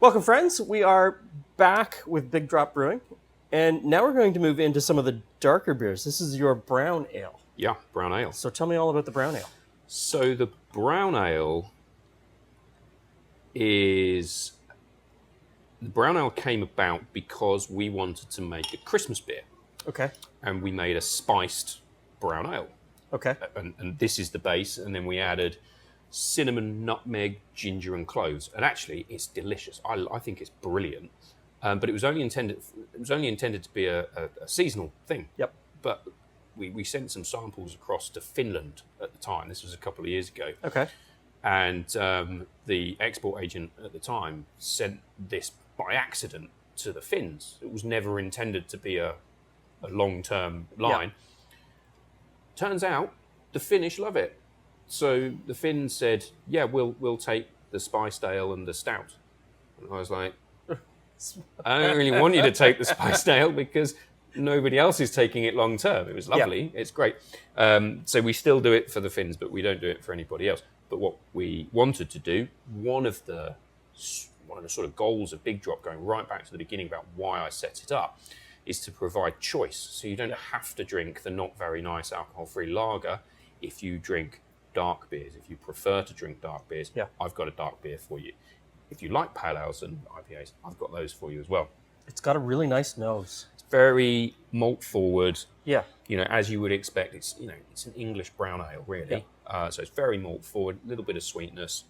Welcome, friends. We are back with Big Drop Brewing, and now we're going to move into some of the darker beers. This is your brown ale. Yeah, brown ale. So tell me all about the brown ale. So the brown ale is... The brown ale came about because we wanted to make a Christmas beer. Okay. And we made a spiced brown ale. Okay. And this is the base, and then we added cinnamon, nutmeg, ginger, and cloves. And actually, it's delicious. I think it's brilliant. But it was only intended to be a seasonal thing. Yep. But we sent some samples across to Finland at the time. This was a couple of years ago. Okay. And the export agent at the time sent this by accident to the Finns. It was never intended to be a long-term line. Yeah. Turns out the Finnish love it. So the Finns said, yeah, we'll take the spiced ale and the stout. And I was like, I don't really want you to take the spiced ale because nobody else is taking it long term. It was lovely. Yeah. It's great. So we still do it for the Finns, but we don't do it for anybody else. But what we wanted to do, one of the sort of goals of Big Drop, going right back to the beginning about why I set it up, is to provide choice. So you don't have to drink the not very nice alcohol-free lager if you drink dark beers. If you prefer to drink dark beers, I've got a dark beer for you. If you like pale ales and IPAs, I've got those for you as well. It's got a really nice nose. It's very malt forward. Yeah. You know, as you would expect, it's an English brown ale, really. Yeah. So it's very malt forward, a little bit of sweetness.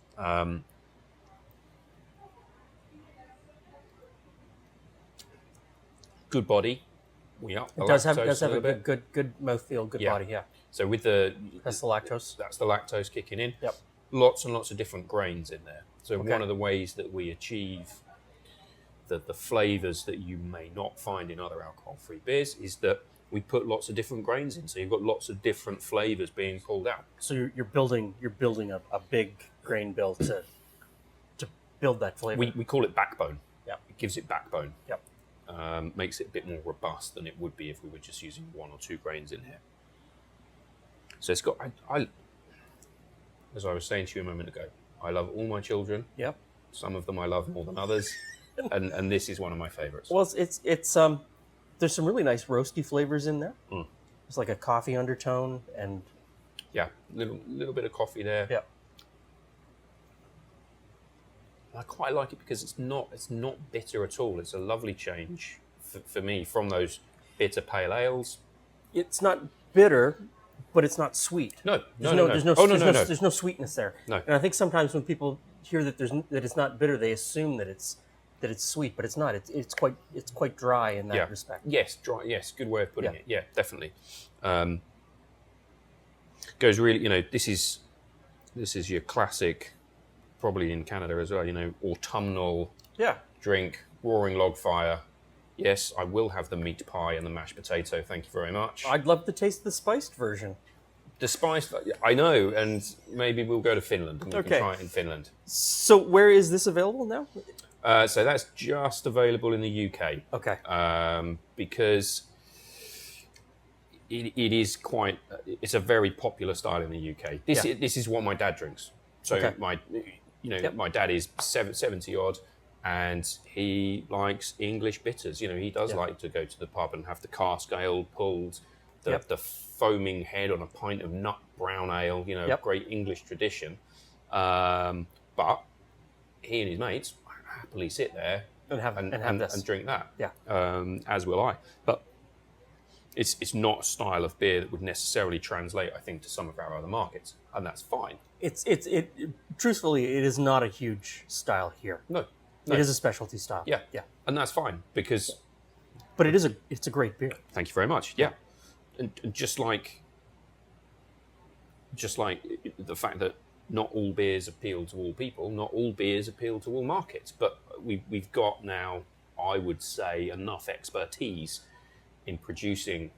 Good body. It does have a good mouthfeel, good body. Yeah. So with that's the lactose. That's the lactose kicking in. Yep. Lots and lots of different grains in there. So Okay. one of the ways that we achieve the flavours that you may not find in other alcohol-free beers is that we put lots of different grains in. So you've got lots of different flavours being pulled out. So you're building a big grain bill to build that flavor. We call it backbone. Yep. It gives it backbone. Yep. Makes it a bit more robust than it would be if we were just using one or two grains in here. So it's got, as I was saying to you a moment ago, I love all my children. Yep. Some of them I love more than others, and this is one of my favourites. Well, it's there's some really nice roasty flavors in there. Mm. It's like a coffee undertone and little bit of coffee there. Yeah. I quite like it because it's not bitter at all. It's a lovely change for me from those bitter pale ales. It's not bitter, but it's not sweet. No. There's no sweetness there. No. And I think sometimes when people hear that it's not bitter, they assume that it's sweet, but it's not. It's quite dry in that respect. Yes, dry. Yes, good way of putting it. Yeah, definitely. Goes really. This is your classic, probably in Canada as well. Autumnal drink, roaring log fire. Yes, I will have the meat pie and the mashed potato. Thank you very much. I'd love to taste the spiced version. The spiced, I know, and maybe we'll go to Finland and we can try it in Finland. So where is this available now? So that's just available in the UK. Okay. Because it is it's a very popular style in the UK. This is what my dad drinks. So my dad is 70 odd. And he likes English bitters. He does like to go to the pub and have the cask ale pulled, the foaming head on a pint of nut brown ale, great English tradition. But he and his mates happily sit there and drink that. Yeah. As will I. But it's not a style of beer that would necessarily translate, I think, to some of our other markets. And that's fine. Truthfully, it is not a huge style here. No. It is a specialty style. Yeah. And that's fine because... But it's a great beer. Thank you very much. Yeah. And just like the fact that not all beers appeal to all people, not all beers appeal to all markets, but we've got now, I would say, enough expertise in producing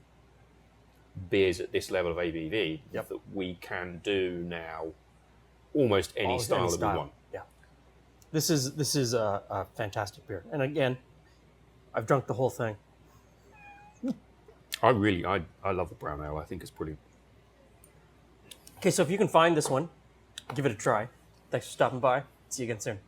beers at this level of ABV that we can do now almost any style that we want. Yeah. This is a fantastic beer. And again, I've drunk the whole thing. I love the brown ale. I think it's brilliant. Okay, so if you can find this one, give it a try. Thanks for stopping by. See you again soon.